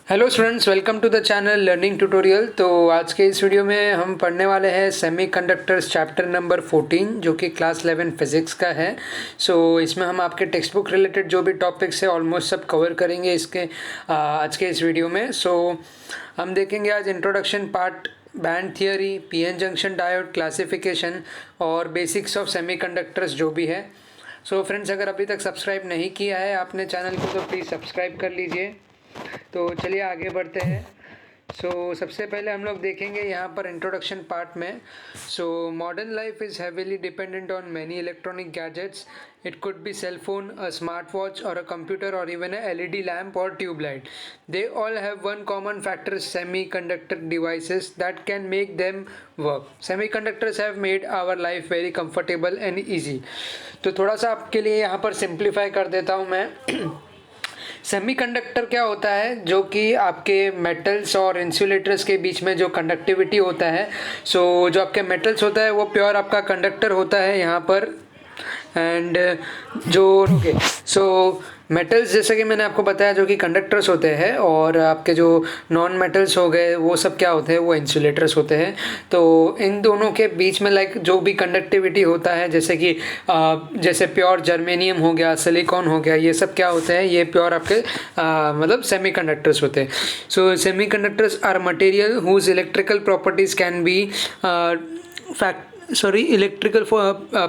Hello students, welcome to the channel learning tutorial. तो आज के इस वीडियो में हम पढ़ने वाले हैं सेमीकंडक्टर्स चैप्टर नंबर 14 जो कि क्लास 11 फिज़िक्स का है। इसमें हम आपके टेक्स्ट बुक रिलेटेड जो भी टॉपिक्स है ऑलमोस्ट सब कवर करेंगे इसके आज के इस वीडियो में। हम देखेंगे आज introduction part, band theory, PN junction diode, classification और बेसिक्स ऑफ सेमीकंडक्टर्स जो भी है। फ्रेंड्स, अगर अभी तक सब्सक्राइब नहीं किया है आपने चैनल को तो प्लीज़ सब्सक्राइब कर लीजिए। तो चलिए आगे बढ़ते हैं। सबसे पहले हम लोग देखेंगे यहाँ पर इंट्रोडक्शन पार्ट में। Modern life is heavily dependent on many electronic gadgets. It could be cell phone, a smart watch और अ कंप्यूटर और इवन अ एलईडी लैम्प और tubelight. They all have one common factor: semiconductor devices that can make them work. Semiconductors have made our life very comfortable and easy. तो थोड़ा सा आपके लिए यहाँ पर सिंप्लीफाई कर देता हूँ मैं। सेमीकंडक्टर क्या होता है? जो कि आपके मेटल्स और इंसुलेटर्स के बीच में जो कंडक्टिविटी होता है। जो आपके मेटल्स होता है वो प्योर आपका कंडक्टर होता है यहाँ पर। एंड मेटल्स जैसे कि मैंने आपको बताया जो कि कंडक्टर्स होते हैं, और आपके जो नॉन मेटल्स हो गए वो सब क्या होते हैं, वो इंसुलेटर्स होते हैं। तो इन दोनों के बीच में जो भी कंडक्टिविटी होता है, जैसे कि जैसे प्योर जर्मेनियम हो गया, सिलिकॉन हो गया, ये सब क्या होते हैं, ये प्योर आपके मतलब सेमीकंडक्टर्स होते हैं। Semiconductors are material whose electrical properties can be electrical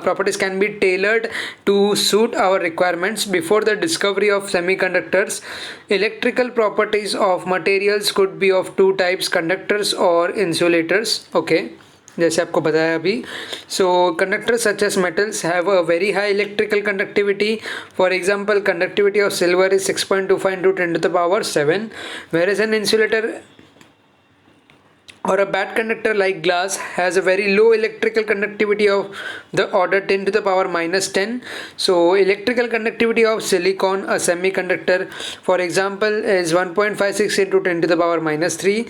properties can be tailored to suit our requirements. Before the discovery of semiconductors, electrical properties of materials could be of two types: conductors or insulators. Okay, जैसे आपको बताया अभी। Conductors such as metals have a very high electrical conductivity. For example, conductivity of silver is 6.25 into 10 to the power 7, whereas an insulator or a bad conductor like glass has a very low electrical conductivity of the order 10 to the power minus 10. Electrical conductivity of silicon, a semiconductor, for example, is 1.56 into 10 to the power minus 3.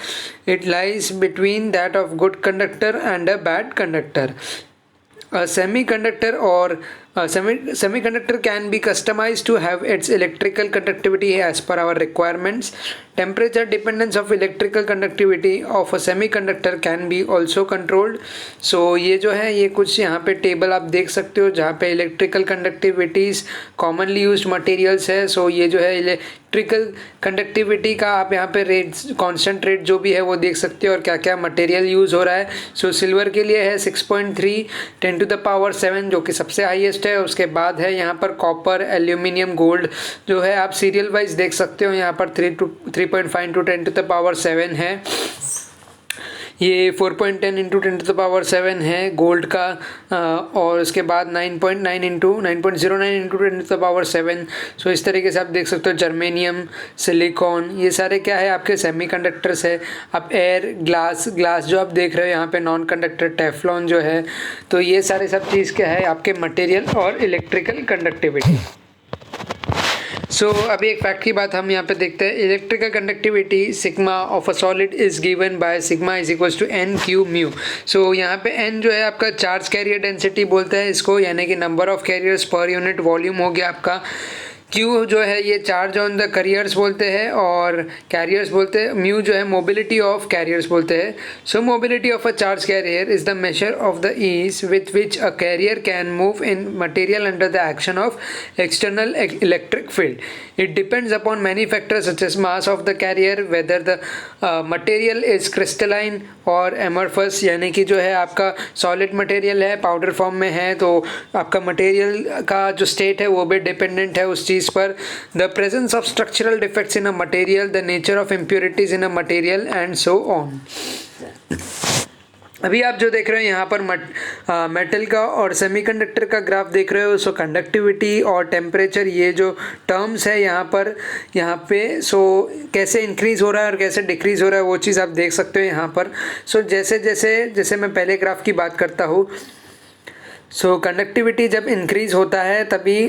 It lies between that of good conductor and a bad conductor. A semiconductor can be customized to have its electrical conductivity as per our requirements. Temperature dependence of electrical conductivity of a semiconductor can be also controlled. ये जो है ये कुछ यहाँ पे table आप देख सकते हो जहाँ पे electrical conductivities commonly used materials है। ये जो है इलेक्ट्रिकल कंडक्टिविटी का आप यहाँ पे रेट्स, कांस्टेंट रेट जो भी है वो देख सकते हो और क्या क्या मटेरियल यूज़ हो रहा है। सिल्वर के लिए है 6.3 10 टू द पावर 7 जो कि सबसे हाईएस्ट है। उसके बाद है यहाँ पर कॉपर, एल्यूमिनियम, गोल्ड जो है आप सीरियल वाइज देख सकते हो। यहाँ पर 3.5 टू 10 टू द पावर 7 है। ये 4.10 इंटू 10 टू द पावर 7 है गोल्ड का। और उसके बाद 9.09 इंटू 10 टू द पावर 7। इस तरीके से आप देख सकते हो जर्मेनियम, सिलिकॉन, ये सारे क्या है आपके सेमीकंडक्टर्स है। आप एयर, ग्लास जो आप देख रहे हो यहाँ पे नॉन कंडक्टर, टेफ्लॉन जो है, तो ये सारे सब चीज़ क्या है आपके मटेरियल और इलेक्ट्रिकल कंडक्टिविटी। अभी एक फैक्ट की बात हम यहाँ पे देखते हैं। Electrical conductivity sigma of a solid is given by sigma is equals to n q mu. यहाँ पे एन जो है आपका चार्ज कैरियर डेंसिटी बोलता है इसको, यानी कि number of carriers per unit volume हो गया आपका। क्यू जो है ये चार्ज ऑन द कैरियर्स बोलते हैं और कैरियर्स बोलते हैं। म्यू जो है मोबिलिटी ऑफ कैरियर्स बोलते हैं। Mobility of a charge carrier is the measure of the ease with which a carrier can move in material under the action of external electric field. It depends upon many factors such as mass of the carrier, whether the material is crystalline or amorphous, यानी कि जो है आपका solid material है, powder form में है, तो आपका मटेरियल का जो स्टेट है वो भी डिपेंडेंट है उस चीज़ पर. The presence of structural defects in a material, the nature of impurities in a material and so on. अभी आप जो देख रहे हो यहाँ पर मेटल का और सेमीकंडक्टर का ग्राफ देख रहे हो। कंडक्टिविटी और टेम्परेचर ये जो टर्म्स है यहाँ पे कैसे इंक्रीज़ हो रहा है और कैसे डिक्रीज़ हो रहा है वो चीज़ आप देख सकते हो यहाँ पर। जैसे मैं पहले ग्राफ की बात करता हूँ। कंडक्टिविटी जब इंक्रीज़ होता है तभी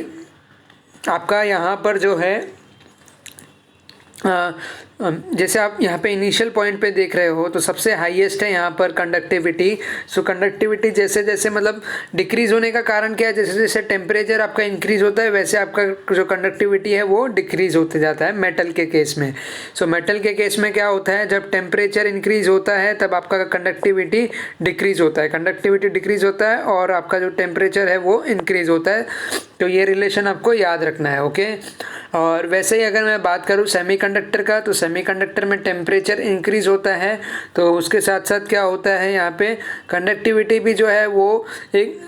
आपका यहाँ पर जो है जैसे आप यहाँ पे इनिशियल पॉइंट पे देख रहे हो तो सबसे हाईएस्ट है यहाँ पर कंडक्टिविटी। सो कंडक्टिविटी जैसे जैसे मतलब डिक्रीज़ होने का कारण क्या है, जैसे जैसे टेम्परेचर आपका इंक्रीज़ होता है वैसे आपका जो कंडक्टिविटी है वो डिक्रीज़ होते जाता है मेटल के केस में। सो मेटल के केस में क्या होता है, जब टेम्परेचर इंक्रीज़ होता है तब आपका कंडक्टिविटी डिक्रीज़ होता है, कंडक्टिविटी डिक्रीज़ होता है और आपका जो टेम्परेचर है वो इंक्रीज़ होता है। तो ये रिलेशन आपको याद रखना है, ओके। और वैसे ही अगर मैं बात करूँ सेमीकंडक्टर का, तो सेमीकंडक्टर में टेम्परेचर इंक्रीज़ होता है तो उसके साथ साथ क्या होता है यहाँ पे कंडक्टिविटी भी जो है वो एक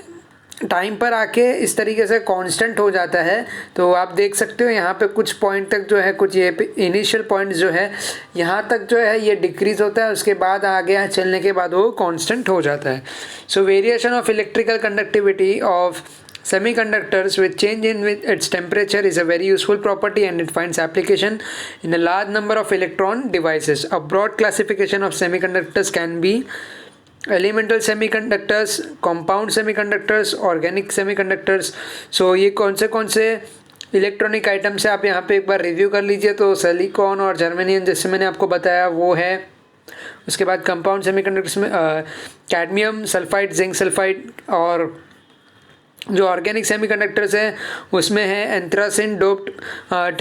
टाइम पर आके इस तरीके से कांस्टेंट हो जाता है। तो आप देख सकते हो यहाँ पे कुछ पॉइंट तक जो है, कुछ ये इनिशियल पॉइंट जो है यहाँ तक जो है ये डिक्रीज होता है, उसके बाद आगे चलने के बाद वो कांस्टेंट हो जाता है। सो variation of electrical conductivity of semiconductors with change in with its temperature is a very useful property and it finds application in a large number of electron devices. A broad classification of semiconductors can be elemental semiconductors, compound semiconductors, organic semiconductors. So ये कौन से electronic items है आप यहाँ पे एक बार review कर लीजिए। तो सिलिकॉन और जर्मेनियम जैसे मैंने आपको बताया वो है। उसके बाद कंपाउंड सेमीकंडक्टर्स में कैडमियम सल्फाइड, जिंक सल्फाइड, और जो ऑर्गेनिक सेमीकंडक्टर्स हैं उसमें है एंथ्रासिन डोप्ड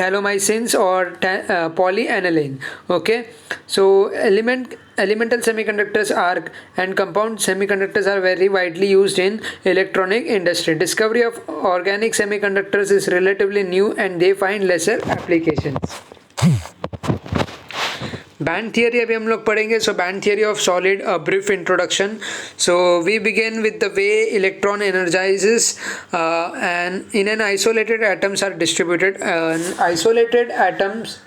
थैलोमाइसिन्स और poly aniline, okay. So elemental semiconductors are and compound semiconductors are very widely used in electronic industry. Discovery of organic semiconductors is relatively new and they find lesser applications. Band theory अभी हम लोग पढ़ेंगे। So band theory of solid, a brief introduction. So we begin with the way electron energizes and in an isolated atoms are distributed. An isolated atoms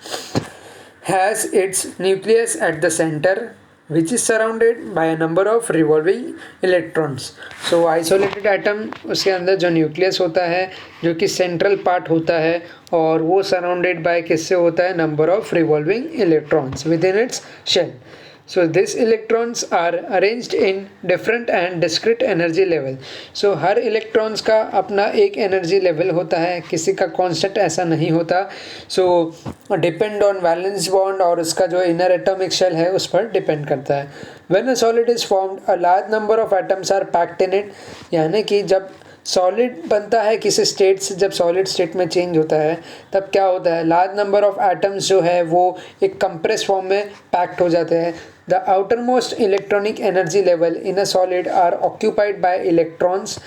has its nucleus at the center which is surrounded by a number of revolving electrons. So isolated atom उसके अंदर जो nucleus होता है जो कि central part होता है और वो सराउंडेड बाय किससे होता है, number of revolving electrons within its shell. So these electrons are arranged in different and discrete energy level. So her electrons का अपना एक एनर्जी लेवल होता है, किसी का कांस्टेंट ऐसा नहीं होता. So depend on valence bond और उसका जो इनर एटॉमिक शेल है उस पर डिपेंड करता है. When a solid is formed, a large number of atoms are packed in it. यानी कि जब सॉलिड बनता है किसी स्टेट से, जब सॉलिड स्टेट में चेंज होता है तब क्या होता है, लार्ज नंबर ऑफ एटम्स जो है वो एक कंप्रेस फॉर्म में पैक्ड हो जाते हैं. The outermost electronic energy level in a solid are occupied by electrons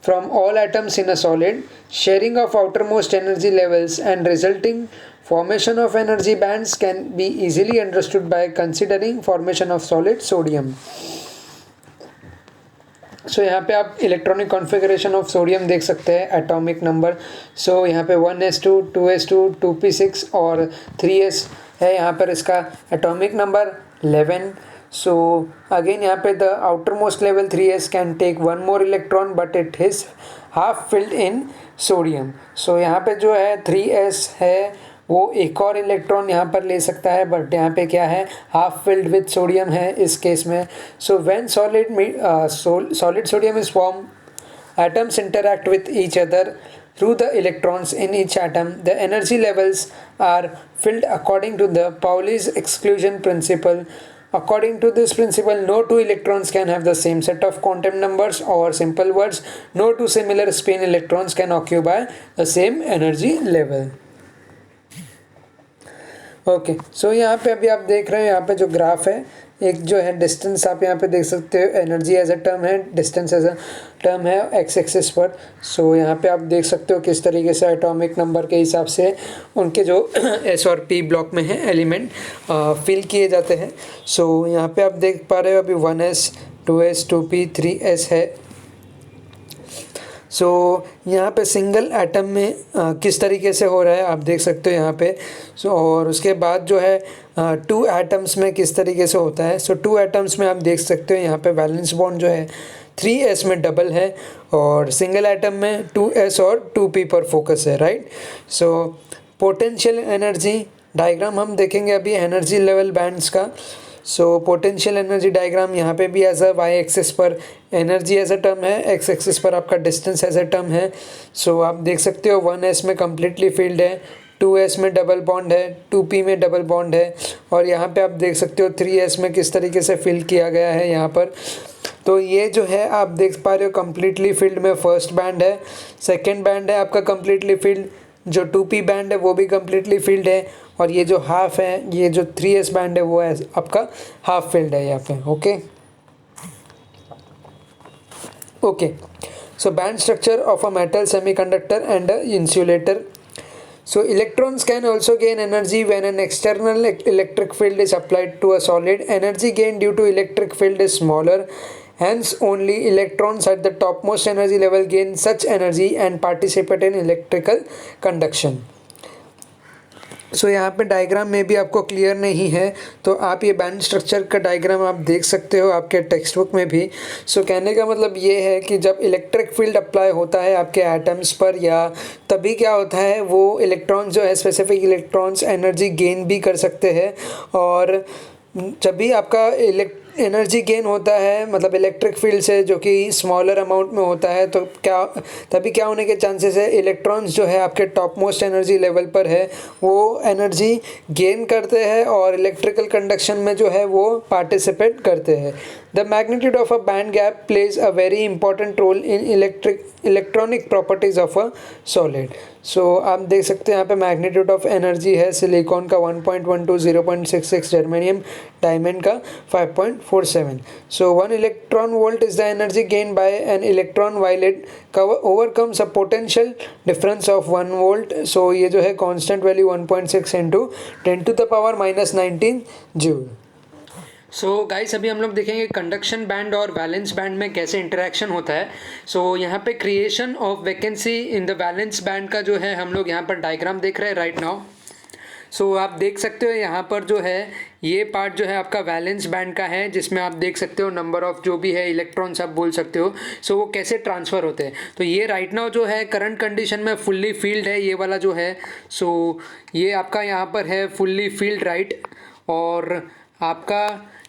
from all atoms in a solid. Sharing of outermost energy levels and resulting formation of energy bands can be easily understood by considering formation of solid sodium. सो यहाँ पे आप electronic configuration of sodium देख सकते हैं, atomic number. सो यहाँ पे 1s2, 2s2, 2p6 और 3s है. यहाँ पर इसका एटॉमिक नंबर 11. सो अगेन यहाँ पे the outermost level 3s can take one more electron but it is half filled in sodium. So यहाँ पे जो है 3s है वो एक और इलेक्ट्रॉन यहाँ पर ले सकता है, बट यहाँ पे क्या है, हाफ फिल्ड विद सोडियम है इस केस में. So when solid sodium is form, atoms interact with each other through the electrons in each atom. The energy levels are filled according to the Pauli's exclusion principle. According to this principle, no two electrons can have the same set of quantum numbers, or simple words, no two similar spin electrons can occupy the same energy level. Okay. So यहाँ पे अभी आप देख रहे हो यहाँ पे जो ग्राफ है, एक जो है डिस्टेंस आप यहाँ पे देख सकते हो, एनर्जी एज अ टर्म है, डिस्टेंस एज अ टर्म है एक्स एक्सिस पर. सो यहाँ पे आप देख सकते हो किस तरीके से एटॉमिक नंबर के हिसाब से उनके जो एस और पी ब्लॉक में है एलिमेंट फिल किए जाते हैं. सो यहाँ पे आप देख पा रहे हो अभी 1s, 2s, 2p, 3s है. सो यहाँ पे सिंगल एटम में किस तरीके से हो रहा है आप देख सकते हो यहाँ पे. सो और उसके बाद जो है 2 एटम्स में किस तरीके से होता है. सो 2 एटम्स में आप देख सकते हो यहाँ पे वैलेंस बॉन्ड जो है 3s में डबल है और सिंगल एटम में 2s और 2p पर फोकस है, right. So potential energy diagram हम देखेंगे अभी एनर्जी लेवल बैंड्स का. सो पोटेंशियल एनर्जी डायग्राम यहाँ पे भी एज अ वाई एक्सिस पर एनर्जी एज अ टर्म है, एक्स एक्सिस पर आपका डिस्टेंस एज अ टर्म है. सो आप देख सकते हो 1s में कम्प्लीटली फील्ड है, 2s में डबल बॉन्ड है, 2p में डबल बॉन्ड है, और यहाँ पे आप देख सकते हो 3s में किस तरीके से फिल किया गया है यहाँ पर। तो ये जो है आप देख पा रहे हो कम्प्लीटली फिल्ड में फर्स्ट बैंड है, सेकेंड बैंड है आपका कम्प्लीटली फिल्ड, जो 2p बैंड है वो भी कम्प्लीटली फिल्ड है, और ये जो हाफ है, ये जो 3s बैंड है वो है आपका हाफ फिल्ड है यहाँ पे। Okay, so band structure of a metal semiconductor and a insulator. So electrons can also gain energy when an external electric field is applied to a solid. Energy gain due to electric field is smaller, hence only electrons at the topmost energy level gain such energy and participate in electrical conduction. सो यहाँ पे diagram में भी आपको clear नहीं है, तो आप ये बैंड स्ट्रक्चर का डायग्राम आप देख सकते हो आपके टेक्स्ट बुक में भी। सो कहने का मतलब ये है कि जब इलेक्ट्रिक फील्ड अप्लाई होता है आपके एटम्स पर, या तभी क्या होता है वो इलेक्ट्रॉन्स जो है स्पेसिफिक इलेक्ट्रॉन्स एनर्जी गेन भी कर सकते हैं, और जब भी आपका एनर्जी गेन होता है मतलब इलेक्ट्रिक फील्ड से जो कि स्मॉलर अमाउंट में होता है, तो तभी क्या होने के चांसेस है, इलेक्ट्रॉन्स जो है आपके टॉप मोस्ट एनर्जी लेवल पर है वो एनर्जी गेन करते हैं और इलेक्ट्रिकल कंडक्शन में जो है वो पार्टिसिपेट करते हैं। The magnitude of a band gap plays a very important role in electronic properties of a solid. So आप देख सकते हैं यहाँ पे मैग्नीट्यूड ऑफ एनर्जी है सिलिकॉन का 1.12, 0.66, जर्मेनियम डायमंड का 5.47। So 1 electron volt is the energy gain by an electron while it overcomes a potential difference of 1 volt. So ये जो है constant value 1.6 into 10⁻⁻19 joule. So guys अभी हम लोग देखेंगे कंडक्शन बैंड और वैलेंस बैंड में कैसे इंटरेक्शन होता है। सो यहाँ पे creation of vacancy in the valence band का जो है हम लोग यहाँ पर डायग्राम देख रहे हैं राइट नाउ। सो आप देख सकते हो यहाँ पर जो है ये पार्ट जो है आपका वैलेंस बैंड का है, जिसमें आप देख सकते हो नंबर ऑफ जो भी है इलेक्ट्रॉन्स आप बोल सकते हो। सो वो कैसे ट्रांसफ़र होते हैं, तो ये राइट नाउ जो है करंट कंडीशन में फुल्ली फील्ड है ये वाला जो है। सो ये आपका यहाँ पर है फुल्ली फील्ड राइट, और आपका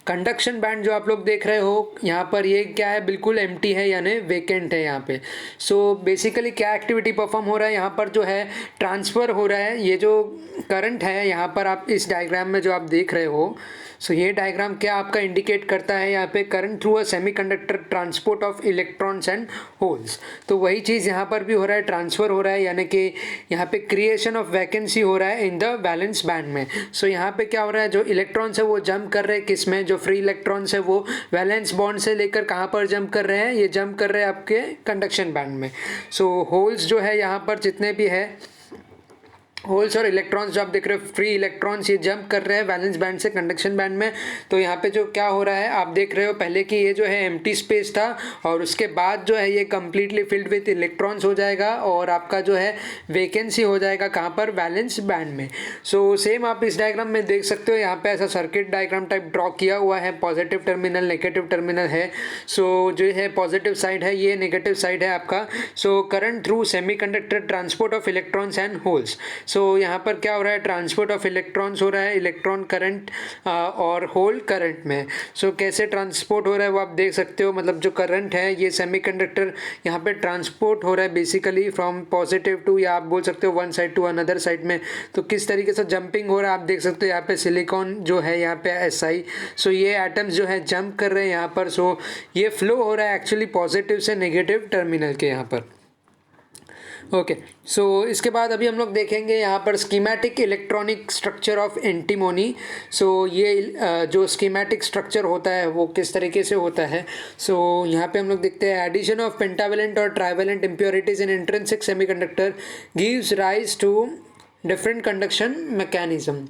कंडक्शन बैंड जो आप लोग देख रहे हो यहाँ पर ये क्या है, बिल्कुल एम्प्टी है यानी वेकेंट है यहाँ पे। सो बेसिकली क्या एक्टिविटी परफॉर्म हो रहा है यहाँ पर जो है ट्रांसफ़र हो रहा है। ये जो करंट है यहाँ पर आप इस डायग्राम में जो आप देख रहे हो, सो ये डायग्राम क्या आपका इंडिकेट करता है यहाँ पे, current through a semiconductor transport of electrons and holes. तो वही चीज़ यहाँ पर भी हो रहा है, ट्रांसफ़र हो रहा है, यानी कि यहाँ पे क्रिएशन ऑफ वैकेंसी हो रहा है इन द वैलेंस बैंड में। सो यहाँ पे क्या हो रहा है, जो इलेक्ट्रॉन्स है वो जंप कर रहे हैं किस में, जो फ्री इलेक्ट्रॉन्स है वो वैलेंस बॉन्ड से लेकर कहाँ पर जंप कर रहे हैं, ये जंप कर रहे हैं आपके कंडक्शन बैंड में। सो होल्स जो है यहाँ पर जितने भी है होल्स और इलेक्ट्रॉन्स जो आप देख रहे हो फ्री इलेक्ट्रॉन्स, ये जंप कर रहे हैं वैलेंस बैंड से कंडक्शन बैंड में। तो यहाँ पे जो क्या हो रहा है आप देख रहे हो पहले कि ये जो है एम्प्टी स्पेस था, और उसके बाद जो है ये कम्प्लीटली फिल्ड विथ इलेक्ट्रॉन्स हो जाएगा, और आपका जो है वैकेंसी हो जाएगा कहाँ पर, वैलेंस बैंड में। सो सेम आप इस डायग्राम में देख सकते हो, यहाँ पे ऐसा सर्किट डायग्राम टाइप ड्रॉ किया हुआ है, पॉजिटिव टर्मिनल नेगेटिव टर्मिनल है। सो जो है पॉजिटिव साइड है, ये नेगेटिव साइड है आपका। So current through semiconductor transport of electrons and holes. So यहाँ पर क्या हो रहा है, ट्रांसपोर्ट ऑफ इलेक्ट्रॉन्स हो रहा है इलेक्ट्रॉन करंट और होल करंट में। सो कैसे ट्रांसपोर्ट हो रहा है वो आप देख सकते हो, मतलब जो करंट है ये सेमीकंडक्टर यहाँ पे ट्रांसपोर्ट हो रहा है बेसिकली फ्रॉम पॉजिटिव टू, या आप बोल सकते हो one side to another side में। तो किस तरीके से जंपिंग हो रहा है आप देख सकते हो, यहाँ पे सिलिकॉन जो है यहाँ पे Si। सो ये एटम्स जो है जंप कर रहे हैं यहाँ पर। सो ये फ्लो हो रहा है एक्चुअली पॉजिटिव से नेगेटिव टर्मिनल के यहाँ पर। ओके, सो इसके बाद अभी हम लोग देखेंगे यहाँ पर schematic electronic structure of antimony. So ये जो स्कीमेटिक स्ट्रक्चर होता है वो किस तरीके से होता है। सो यहाँ पे हम लोग देखते हैं एडिशन ऑफ पेंटावेलेंट और trivalent impurities in intrinsic semiconductor gives rise to different conduction mechanism.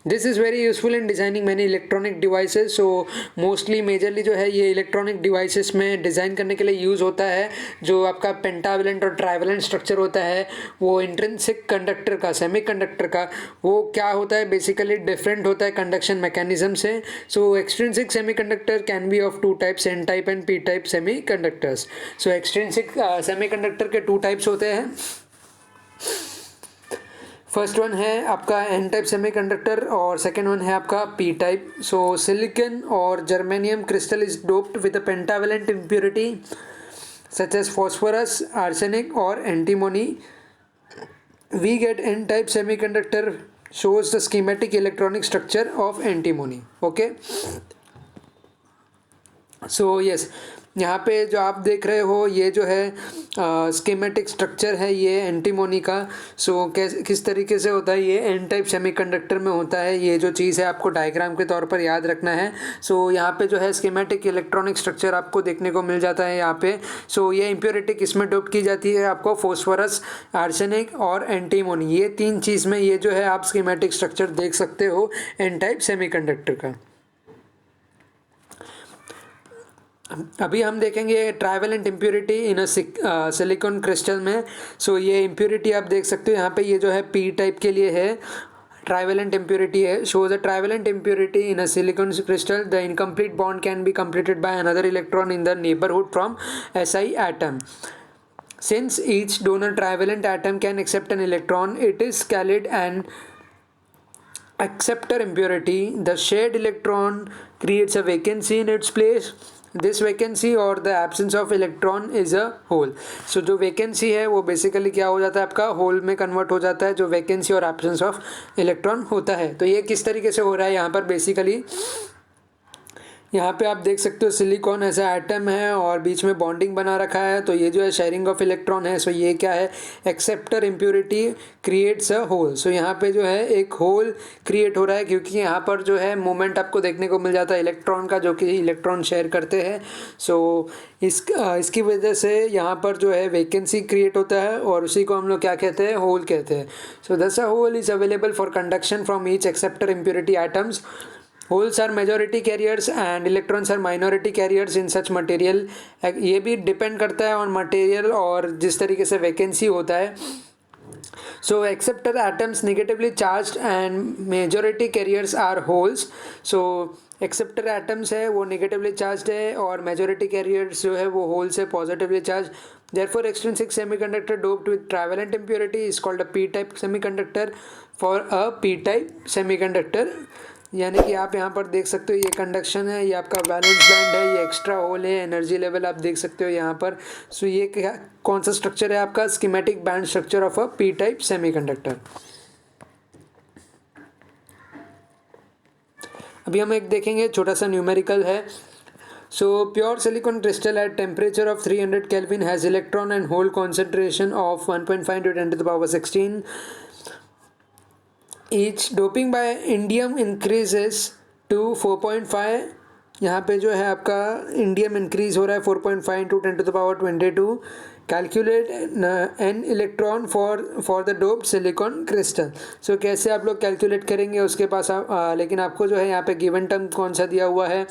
This is very useful in designing many electronic devices. So mostly majorly जो है ये इलेक्ट्रॉनिक डिवाइसेस में डिज़ाइन करने के लिए यूज़ होता है। जो आपका पेंटावेलेंट और ट्राइवेलेंट स्ट्रक्चर होता है वो इंट्रिंसिक कंडक्टर का, सेमीकंडक्टर का, वो क्या होता है बेसिकली डिफरेंट होता है कंडक्शन मैकेनिज्म से। So extrinsic semiconductor can be of two types, N type and P type semiconductors. So extrinsic semiconductor के टू टाइप्स होते हैं। फर्स्ट वन है आपका एन टाइप सेमीकंडक्टर और सेकेंड वन है आपका पी टाइप। सो सिलिकॉन और germanium crystal is doped with a pentavalent impurity such as phosphorus, arsenic और antimony we get n-type semiconductor shows the schematic electronic structure of antimony. Okay, so yes, यहाँ पे जो आप देख रहे हो ये जो है स्कीमेटिक स्ट्रक्चर है ये एंटीमोनी का. सो किस तरीके से होता है ये एन टाइप सेमीकंडक्टर में होता है. ये जो चीज़ है आपको डायग्राम के तौर पर याद रखना है. सो यहाँ पे जो है स्कीमेटिक इलेक्ट्रॉनिक स्ट्रक्चर आपको देखने को मिल जाता है यहाँ पे. सो ये इम्प्योरिटी किस में डोप की जाती है आपको, फॉस्फोरस, आर्सेनिक और एंटीमोनी, ये तीन चीज़ में ये जो है आप स्कीमेटिक स्ट्रक्चर देख सकते हो एन टाइप सेमीकंडक्टर का. अभी हम देखेंगे ट्राइवेलेंट इम्प्योरिटी इन सिलिकॉन क्रिस्टल में. सो ये इम्प्योरिटी आप देख सकते हो यहाँ पे, ये जो है पी टाइप के लिए है, ट्राइवेलेंट इम्प्योरिटी है. Shows a trivalent impurity in a silicon crystal. The incomplete bond can be completed by another electron in the neighborhood from Si atom. Since each donor trivalent atom can accept an electron, it is called an acceptor impurity. The shared electron creates a vacancy in its place. This vacancy or the absence of electron is a hole. So जो vacancy है वो basically क्या हो जाता है आपका, whole में convert हो जाता है जो वैकेंसी और एब्सेंस ऑफ इलेक्ट्रॉन होता है. तो ये किस तरीके से हो रहा है यहाँ पर, बेसिकली यहाँ पे आप देख सकते हो सिलिकॉन ऐसा एटम है और बीच में बॉन्डिंग बना रखा है. तो ये जो है शेयरिंग ऑफ इलेक्ट्रॉन है. सो ये क्या है, acceptor impurity creates a hole. So यहाँ पे जो है एक होल क्रिएट हो रहा है क्योंकि यहाँ पर जो है मोमेंट आपको देखने को मिल जाता है इलेक्ट्रॉन का, जो कि इलेक्ट्रॉन शेयर करते हैं. सो इसकी वजह से यहाँ पर जो है वैकेंसी क्रिएट होता है और उसी को हम लोग क्या कहते हैं, होल कहते हैं. So thus a hole is available for conduction from each acceptor impurity atoms. Holes are majority carriers and electrons are minority carriers in such material. ये भी डिपेंड करता है ऑन मटेरियल और जिस तरीके से वैकेंसी होता है. So acceptor atoms negatively charged and majority carriers are holes. So acceptor atoms है वो नेगेटिवली चार्ज्ड है और मेजॉरिटी कैरियर्स जो है वो होल से positively charge. Therefore, extrinsic semiconductor doped with trivalent impurity is called a p-type semiconductor. For a p-type semiconductor, यानी कि आप यहाँ पर देख सकते हो ये कंडक्शन है, ये आपका वैलेंस बैंड है, ये एक्स्ट्रा होल है, एनर्जी लेवल आप देख सकते हो यहाँ पर. सो ये क्या, कौन सा स्ट्रक्चर है आपका, schematic band structure of a P type semiconductor. अभी हम एक देखेंगे छोटा सा न्यूमेरिकल है. So pure silicon crystal at temperature of 300 Kelvin has electron and hole concentration of 1.5 to 10 to the power 16 each. Doping by indium increases to 4.5. यहाँ पे जो है आपका इंडियम इंक्रीज हो रहा है 4.5 into 10 to the power 22. Calculate N electron for the doped silicon crystal. So कैसे आप लोग कैलकुलेट करेंगे उसके पास लेकिन आपको जो है यहाँ पे गिवन टर्म कौन सा दिया हुआ है,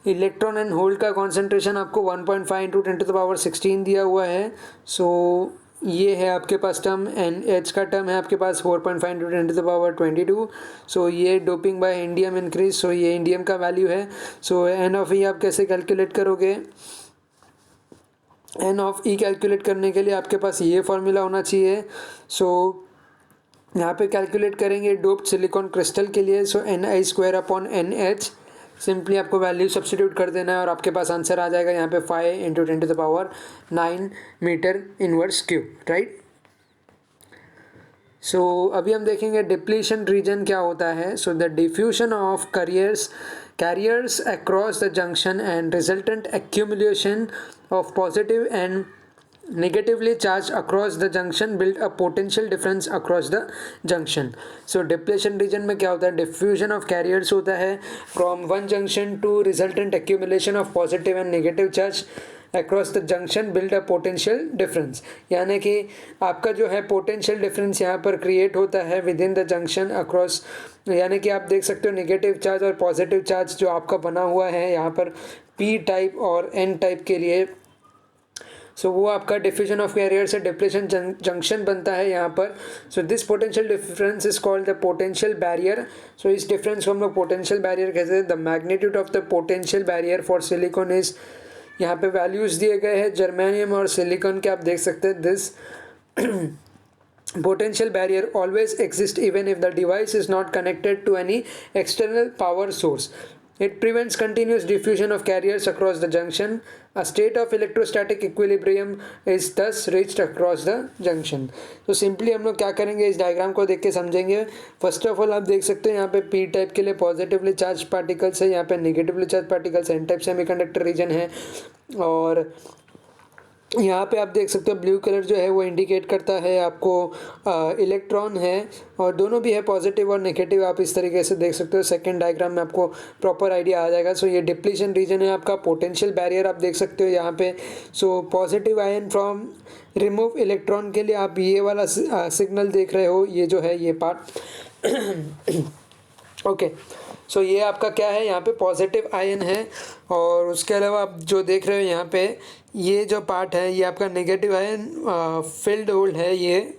इलेक्ट्रॉन एंड होल का कॉन्सेंट्रेशन आपको 1.5 इंटू 10 टू द पावर 16 दिया हुआ है. सो ये है आपके पास टर्म, एन एच का टर्म है आपके पास 4.5 इंटू 10 टू द पावर 22. सो ये डोपिंग बाय इंडियम इंक्रीज. सो ये इंडियम का वैल्यू है. सो एन ऑफ ई आप कैसे कैलकुलेट करोगे, एन ऑफ ई कैलकुलेट करने के लिए आपके पास ये फॉर्मूला होना चाहिए. सो यहाँ पे कैलकुलेट करेंगे डोप्ड सिलिकॉन क्रिस्टल के लिए. So N I square upon N H, simply आपको वैल्यू सब्स्टिट्यूट कर देना है और आपके पास आंसर आ जाएगा यहाँ पे 5 into 10 to the power 9 metre inverse cube, right. So अभी हम देखेंगे डिप्लीशन रीजन क्या होता है. So the diffusion of carriers across the junction and resultant accumulation of positive and negatively charged across the junction build a potential difference across the junction. So depletion region में क्या होता है, diffusion of carriers होता है from one junction to resultant accumulation of positive and negative charge across the junction build a potential difference. यानी कि आपका जो है potential difference यहाँ पर create होता है within the junction across, यानी कि आप देख सकते हो नेगेटिव चार्ज और पॉजिटिव चार्ज जो आपका बना हुआ है यहाँ पर पी टाइप और एन टाइप के लिए. सो वो आपका डिफ्यूजन ऑफ कैरियर से डिप्लेशन जंक्शन बनता है यहाँ पर. So this potential difference is called the potential barrier. So इस डिफरेंस को हम लोग पोटेंशियल बैरियर कहते हैं. The magnitude of the potential barrier for silicon is, यहाँ पे वैल्यूज़ दिए गए हैं जर्मेनियम और सिलिकॉन के, आप देख सकते हैं. This potential barrier always exists even if the device is not connected to any external power source. It prevents continuous diffusion of carriers across the junction. A state of electrostatic equilibrium is thus reached across the junction. तो simply हम लोग क्या करेंगे, इस diagram को देख के समझेंगे. फर्स्ट ऑफ ऑल आप देख सकते हैं यहाँ पे पी टाइप के लिए पॉजिटिवली चार्ज पार्टिकल्स है, यहाँ पे negatively charge particles, n type semiconductor region है. और यहाँ पे आप देख सकते हो ब्लू कलर जो है वो इंडिकेट करता है आपको इलेक्ट्रॉन है, और दोनों भी है पॉजिटिव और नेगेटिव. आप इस तरीके से देख सकते हो. सेकंड डायग्राम में आपको प्रॉपर आइडिया आ जाएगा. सो ये डिप्लीशन रीजन है आपका. पोटेंशियल बैरियर आप देख सकते हो यहाँ पे. So positive ion from remove electron के लिए आप ये वाला सिग्नल देख रहे हो, ये जो है ये पार्ट. ओके सो ये आपका क्या है, यहाँ पे पॉजिटिव आयन है. और उसके अलावा आप जो देख रहे हो यहाँ पे ये जो पार्ट है ये आपका नेगेटिव आयन फील्ड होल है, ये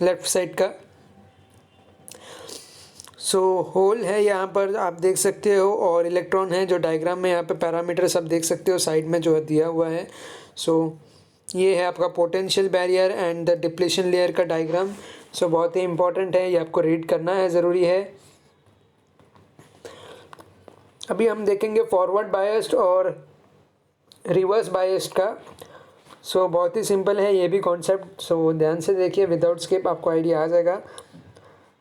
लेफ्ट साइड का. सो होल है यहाँ पर आप देख सकते हो, और इलेक्ट्रॉन है जो डायग्राम में यहाँ पे पैरामीटर सब देख सकते हो साइड में जो दिया हुआ है. सो ये है आपका potential barrier and the depletion layer का डायग्राम. सो बहुत ही इंपॉर्टेंट है, ये आपको रीड करना है, ज़रूरी है. अभी हम देखेंगे फॉरवर्ड बायस्ड और रिवर्स बायस्ड का. सो बहुत ही सिंपल है ये भी कॉन्सेप्ट. सो ध्यान से देखिए, विदाउट स्किप आपको आइडिया आ जाएगा.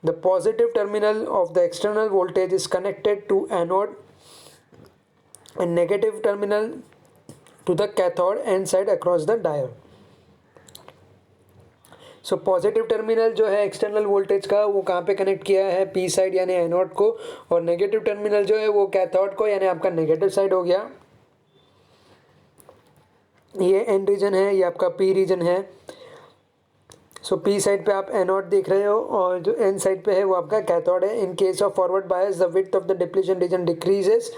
The positive terminal of the external voltage is connected to anode and negative terminal to the cathode and side across the diode. So positive terminal जो है एक्सटर्नल वोल्टेज का वो कहाँ पे कनेक्ट किया है, पी साइड यानी एनोड को, और नेगेटिव टर्मिनल जो है वो कैथोड को यानी आपका नेगेटिव साइड हो गया. ये एन रीजन है, ये आपका पी रीजन है. सो पी साइड पे आप एनोड देख रहे हो और जो एन साइड पे है वो आपका कैथोड है. In case of forward bias the width of the depletion region decreases.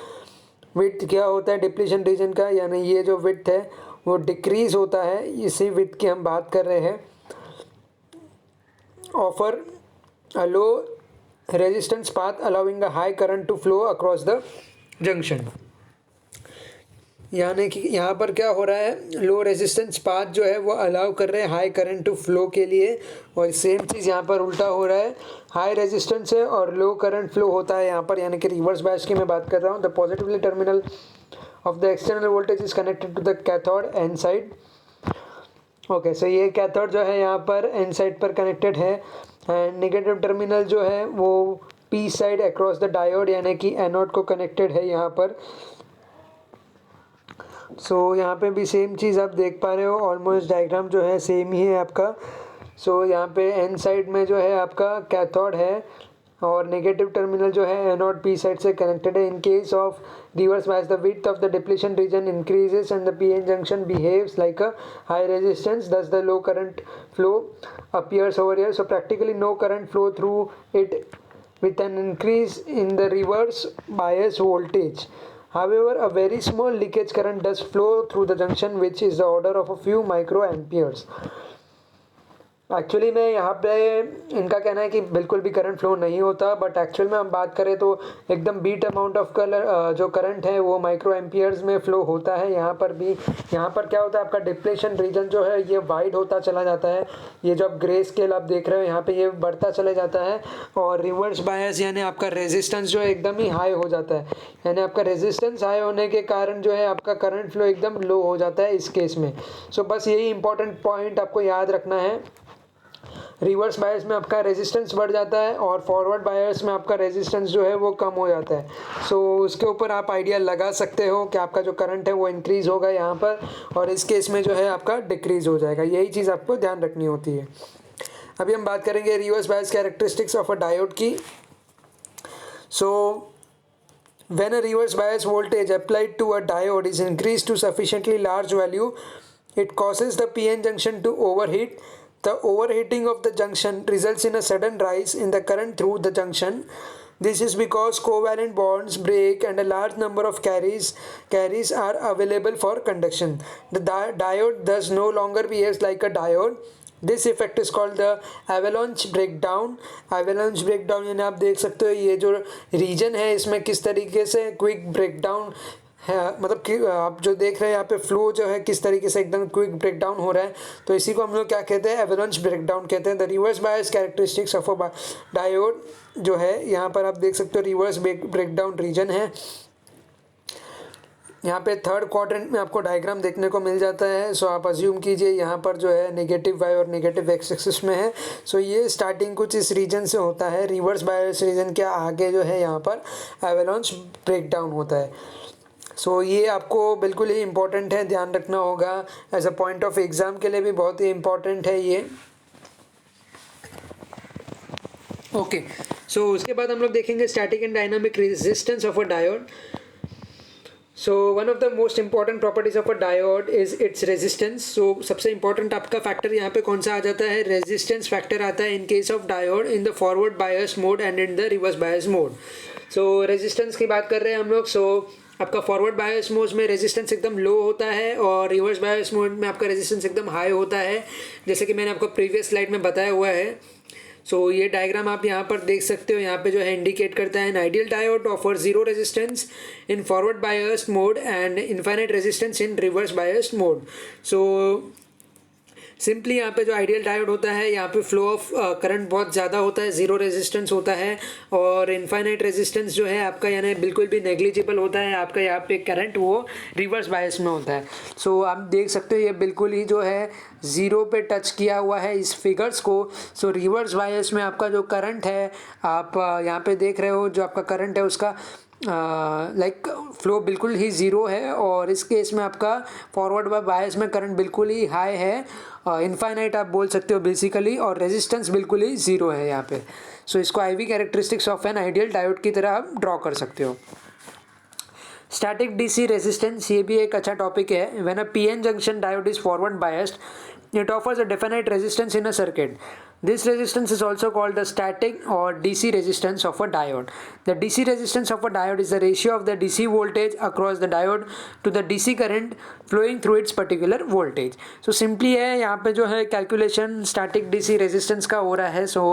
Width क्या होता है डिप्लीशन रीजन का, यानी ये जो विड्थ है वो डिक्रीज होता है. इसी विड्थ की हम बात कर रहे हैं. Offer a low resistance path allowing a high current to flow across the junction. यानी कि यहाँ पर क्या हो रहा है, लो रेजिस्टेंस पाथ जो है वो अलाउ कर रहे हैं हाई करंट टू फ्लो के लिए, और सेम चीज़ यहाँ पर उल्टा हो रहा है. हाई रेजिस्टेंस है और लो करंट फ्लो होता है यहाँ पर, यानी कि रिवर्स बायस की मैं बात कर रहा हूँ. The positively terminal of the external voltage is connected to the cathode N side. Okay so ये कैथोड जो है यहाँ पर एन साइड पर कनेक्टेड है, एंड नेगेटिव टर्मिनल जो है वो P side across the diode यानी कि एनोड को कनेक्टेड है यहाँ पर. सो यहाँ पे भी सेम चीज़ आप देख पा रहे हो, ऑलमोस्ट डायग्राम जो है सेम ही है आपका. सो यहाँ पे एन साइड में जो है आपका कैथोड है और नेगेटिव टर्मिनल जो है एनोड पी साइड से कनेक्टेड है. In case of reverse bias the width of the depletion region increases and the PN junction behaves like a high resistance, thus the low current flow appears over here. So practically no current flow through it with an increase in the reverse bias voltage. However, a very small leakage current does flow through the junction, which is the order of a few microamperes. Actually में यहाँ पे इनका कहना है कि बिल्कुल भी current flow नहीं होता, बट एक्चुअल में हम बात करें तो एकदम बीट अमाउंट ऑफ जो करंट है वो माइक्रो एम्पियर्स में फ्लो होता है. यहाँ पर भी, यहाँ पर क्या होता है आपका डिप्लेशन रीजन जो है ये वाइड होता चला जाता है. ये जो आप ग्रे स्केल आप देख रहे हो यहाँ पे ये बढ़ता चले जाता है, और रिवर्स बायस यानी आपका रेजिस्टेंस जो है एकदम ही हाई हो जाता है. यानी आपका रेजिस्टेंस हाई होने के कारण जो है आपका करंट फ्लो एकदम लो हो जाता है इस केस में. सो बस यही इंपॉर्टेंट पॉइंट आपको याद रखना है. रिवर्स बायस में आपका रेजिस्टेंस बढ़ जाता है और फॉरवर्ड बायस में आपका रेजिस्टेंस जो है वो कम हो जाता है. सो उसके ऊपर आप आइडिया लगा सकते हो कि आपका जो करंट है वो इंक्रीज़ होगा यहाँ पर, और इस केस में जो है आपका डिक्रीज़ हो जाएगा. यही चीज़ आपको ध्यान रखनी होती है. अभी हम बात करेंगे reverse bias characteristics of a diode की. सो when a reverse bias voltage applied to a diode is increased to sufficiently large value, it causes the PN junction to overheat. The overheating of the junction results in a sudden rise in the current through the junction. This is because covalent bonds break and a large number of carries are available for conduction. The diode thus no longer behaves like a diode. This effect is called the avalanche breakdown. Avalanche breakdown यानी आप देख सकते हो ये जो reason है इसमें किस तरीके से क्विक ब्रेकडाउन है, मतलब कि आप जो देख रहे हैं यहाँ पे फ्लो जो है किस तरीके से एकदम क्विक ब्रेक डाउन हो रहा है, तो इसी को हम लोग क्या कहते हैं, एवलांच ब्रेक डाउन कहते हैं। The reverse bias characteristics of a diode जो है, यहाँ पर आप देख सकते हो रिवर्स ब्रेक डाउन रीजन है। यहाँ पे थर्ड क्वाड्रेंट में आपको डायग्राम देखने को मिल जाता है। सो आप अज्यूम कीजिए यहाँ पर जो है नेगेटिव वाई और नेगेटिव एक्स एक्सिस में है। सो ये स्टार्टिंग कुछ इस रीजन से होता है, रिवर्स बायस रीजन के आगे जो है यहाँ पर एवलांच ब्रेक डाउन होता है। सो ये आपको बिल्कुल ही इम्पोर्टेंट है, ध्यान रखना होगा, as a point of exam के लिए भी बहुत ही इम्पोर्टेंट है ये। ओके, सो उसके बाद हम लोग देखेंगे static and dynamic resistance of a diode. So one of the most important properties of a diode is its resistance. So सबसे इंपॉर्टेंट आपका फैक्टर यहाँ पे कौन सा आ जाता है, रेजिस्टेंस फैक्टर आता है in case of diode in the forward bias mode and in the reverse bias mode. So resistance की बात कर रहे हैं हम लोग। सो आपका फॉरवर्ड बायस मोड में रेजिस्टेंस एकदम लो होता है और रिवर्स बायस मोड में आपका रेजिस्टेंस एकदम हाई होता है, जैसे कि मैंने आपको प्रीवियस स्लाइड में बताया हुआ है। सो ये डायग्राम आप यहाँ पर देख सकते हो, यहाँ पे जो है इंडिकेट करता है an ideal diode offer zero resistance in forward biased mode and infinite resistance in reverse biased mode. So simply यहाँ पे जो आइडियल डायोड होता है, यहाँ पे फ्लो ऑफ करंट बहुत ज़्यादा होता है, जीरो रेजिस्टेंस होता है और इनफाइनाइट रेजिस्टेंस जो है आपका यानी बिल्कुल भी नेग्लिजिबल होता है। आपका यहाँ पे करंट वो रिवर्स बायस में होता है। सो आप देख सकते हो ये बिल्कुल ही जो है ज़ीरो पे टच किया हुआ है इस फिगर्स को। सो रिवर्स बायस में आपका जो करंट है, आप यहाँ पे देख रहे हो जो आपका करंट है उसका लाइक फ्लो बिल्कुल ही ज़ीरो है और इस केस में आपका फॉरवर्ड बायस में करंट बिल्कुल ही हाई है, इनफाइनाइट आप बोल सकते हो बेसिकली, और रेजिस्टेंस बिल्कुल ही ज़ीरो है यहाँ पे। सो इसको IV characteristics of an ideal diode की तरह आप ड्रॉ कर सकते हो। स्टैटिक डीसी रेजिस्टेंस, ये भी एक अच्छा टॉपिक है। When a PN junction diode is forward biased it offers a definite resistance in a circuit. This resistance is also called the static or DC resistance of a diode. The DC resistance of a diode is the ratio of the DC voltage across the diode to the DC current flowing through its particular voltage. So simply है यहाँ पे जो है calculation static DC resistance का हो रहा है। So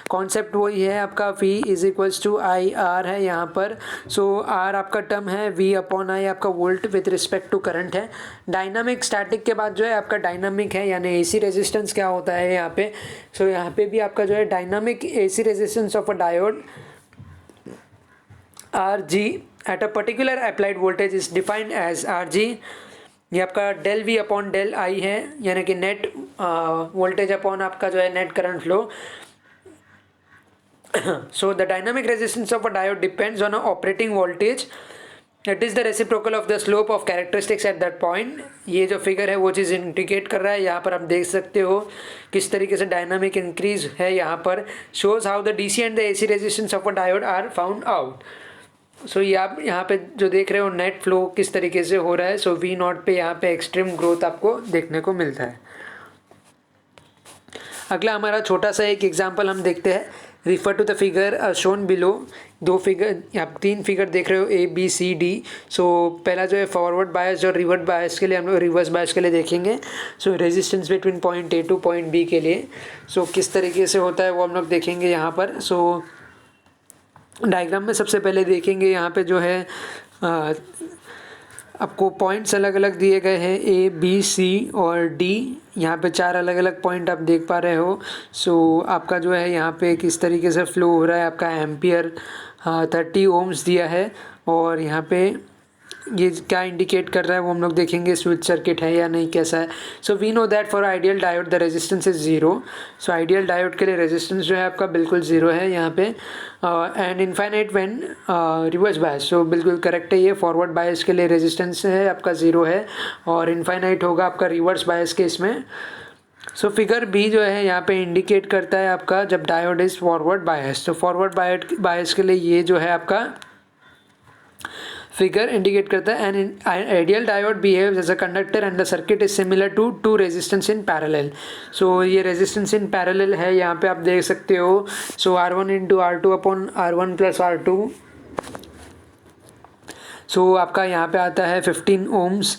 concept वही है आपका V is equals to I R है यहाँ पर। सो R आपका टर्म है, V अपॉन आई आपका volt with respect to current है। डायनामिक स्टैटिक के बाद जो है आपका डायनामिक है, यानी एसी रेजिस्टेंस क्या होता है यहाँ पे। सो यहाँ पे भी आपका जो है dynamic AC resistance of a diode R G at a particular applied voltage is defined as R G. ये आपका del V upon del I है, यानी कि नेट वोल्टेज अपॉन आपका जो है net current flow. So the dynamic resistance of a diode depends on a operating voltage. It is the reciprocal of the slope of characteristics at that point. ये जो figure है वो चीज़ indicate कर रहा है। यहाँ पर आप देख सकते हो किस तरीके से डायनामिक इंक्रीज है यहाँ पर। shows how the DC and the AC resistance of a diode are found out. सो ये आप यहाँ पे जो देख रहे हो नेट फ्लो किस तरीके से हो रहा है। सो V नॉट पे यहाँ पे एक्सट्रीम ग्रोथ आपको देखने को मिलता है। अगला हमारा छोटा सा एक एग्जांपल हम देखते हैं। Refer to the figure shown below. दो फिगर, आप तीन फिगर देख रहे हो A B C D। सो पहला जो है फॉरवर्ड बायस और रिवर्स बायस के लिए हम लोग रिवर्स बायस के लिए देखेंगे। सो resistance between point A two point B के लिए सो किस तरीके से होता है वो हम लोग देखेंगे यहाँ पर। सो डायग्राम में सबसे पहले देखेंगे यहाँ पे जो है आपको पॉइंट्स अलग अलग दिए गए हैं A B C और D। यहाँ पे चार अलग अलग पॉइंट आप देख पा रहे हो। सो आपका जो है यहाँ पे किस तरीके से फ्लो हो रहा है, आपका एम्पियर 30 ओम्स दिया है और यहाँ पे ये क्या इंडिकेट कर रहा है वो हम लोग देखेंगे, स्विच सर्किट है या नहीं, कैसा है। So we know that for ideal diode the resistance is zero. So ideal diode के लिए रेजिस्टेंस जो है आपका बिल्कुल ज़ीरो है यहाँ पे। And infinite when reverse bias, so बिल्कुल करेक्ट है ये। फॉरवर्ड बायस के लिए रेजिस्टेंस है आपका ज़ीरो है और इनफाइनाइट होगा आपका रिवर्स बायस के इसमें। सो फिगर बी जो है यहाँ पे इंडिकेट करता है आपका जब डायोड इज़ फॉरवर्ड बायस। तो फॉरवर्ड बायस के लिए ये जो है आपका फिगर इंडिकेट करता है an ideal diode behaves as a conductor and the circuit is similar to two resistance in parallel. So ये रेजिस्टेंस इन पैरेलल है, यहाँ पे आप देख सकते हो। सो R1 into R2 upon R1 plus R2। सो आपका यहाँ पे आता है 15 ओम्स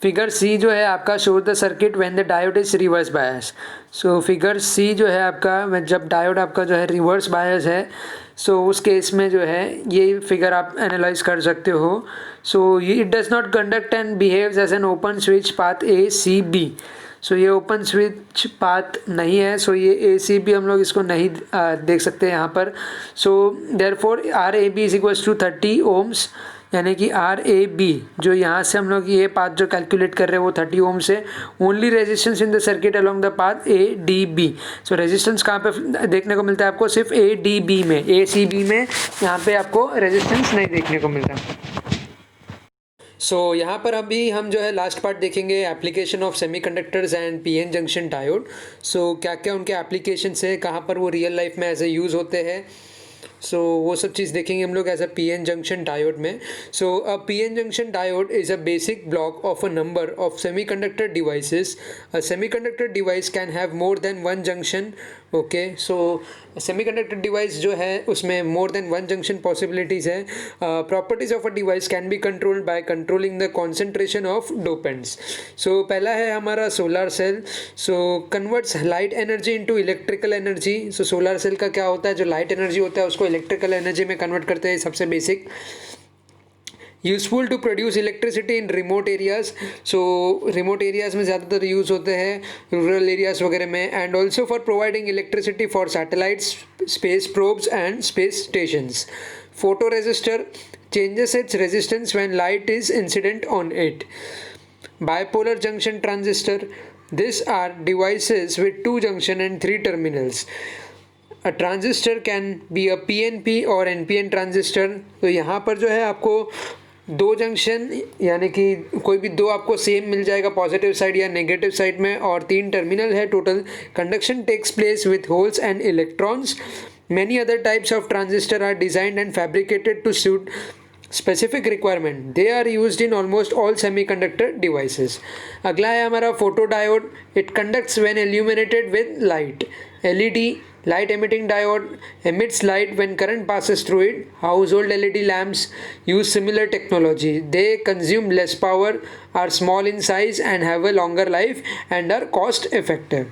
फिगर सी जो है आपका show the circuit when the diode is reverse bias. So figure C जो है आपका जब डायोड आपका जो है रिवर्स बायस है, सो उस केस में जो है ये फिगर आप एनालाइज कर सकते हो। So it does not conduct and behaves as an open switch path A C B. So ये ओपन स्विच पाथ नहीं है, सो ये ए सी बी हम लोग इसको नहीं देख सकते यहाँ पर। So therefore R A B is equals to 30 ohms, यानी कि आर ए बी जो यहाँ से हम लोग ये पाथ जो कैलकुलेट कर रहे हैं वो 30 ओम्स है। Only resistance in the circuit along the path A D B. So resistance कहाँ पे देखने को मिलता है आपको? सिर्फ ए डी बी में, ए सी बी में यहाँ पे आपको रेजिस्टेंस नहीं देखने को मिलता। सो यहाँ पर अभी हम जो है लास्ट पार्ट देखेंगे, application of semiconductors and PN junction diode. So क्या क्या उनके एप्लीकेशन है, कहाँ पर वो रियल लाइफ में एज ए यूज़ होते हैं, सो वो सब चीज़ देखेंगे हम लोग as a PN junction diode में। So a PN junction diode is a basic block of a number of semiconductor devices. A semiconductor device can have more than one junction. Okay, so semiconductor device जो है उसमें more than one junction possibilities है। Properties of a device can be controlled by controlling the concentration of dopants. So पहला है हमारा solar cell. So converts light energy into electrical energy. So solar cell का क्या होता है, जो light energy होता है उसको इलेक्ट्रिकल एनर्जी में कन्वर्ट करते हैं, सबसे basic. Useful to produce electricity in remote areas. So remote areas में ज़्यादातर यूज़ होते हैं, रूरल एरियाज़ वगैरह में। And also for providing electricity for satellites, space probes and space stations. Photo resistor changes its resistance when light is incident on it. Bipolar junction transistor, these are devices with two junction and three terminals. A transistor can be a PNP और NPN transistor. तो यहाँ पर जो है आपको दो junction यानी कि कोई भी दो आपको सेम मिल जाएगा पॉजिटिव साइड या नेगेटिव साइड में, और तीन टर्मिनल है total. Conduction takes place with holes and electrons. Many other types of transistor are designed and fabricated to suit specific requirement. They are used in almost all semiconductor devices. अगला है हमारा photodiode. It conducts when illuminated with light. LED, light emitting diode, emits light when current passes through it. Household LED lamps use similar technology. They consume less power, are small in size and have a longer life and are cost effective.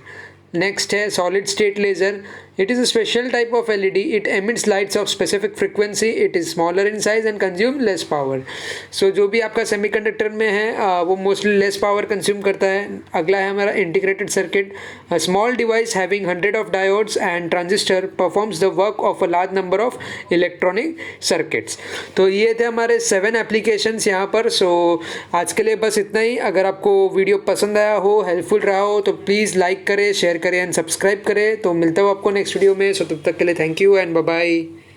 Next है solid state laser. It is a special type of LED. It emits lights of specific frequency. It is smaller in size and consume less power. So जो भी आपका semiconductor में है वो mostly less power consume करता है। अगला है हमारा integrated circuit. A small device having 100 of diodes and transistor performs the work of a large number of electronic circuits. तो ये थे हमारे 7 एप्लीकेशंस यहाँ पर। सो आज के लिए बस इतना ही। अगर आपको वीडियो पसंद आया हो, हेल्पफुल रहा हो, तो प्लीज़ लाइक करें, शेयर करें एंड सब्सक्राइब करें। तो मिलता हूँ आपको नेक्स्ट वीडियो में। सो तब तक के लिए thank you and bye bye.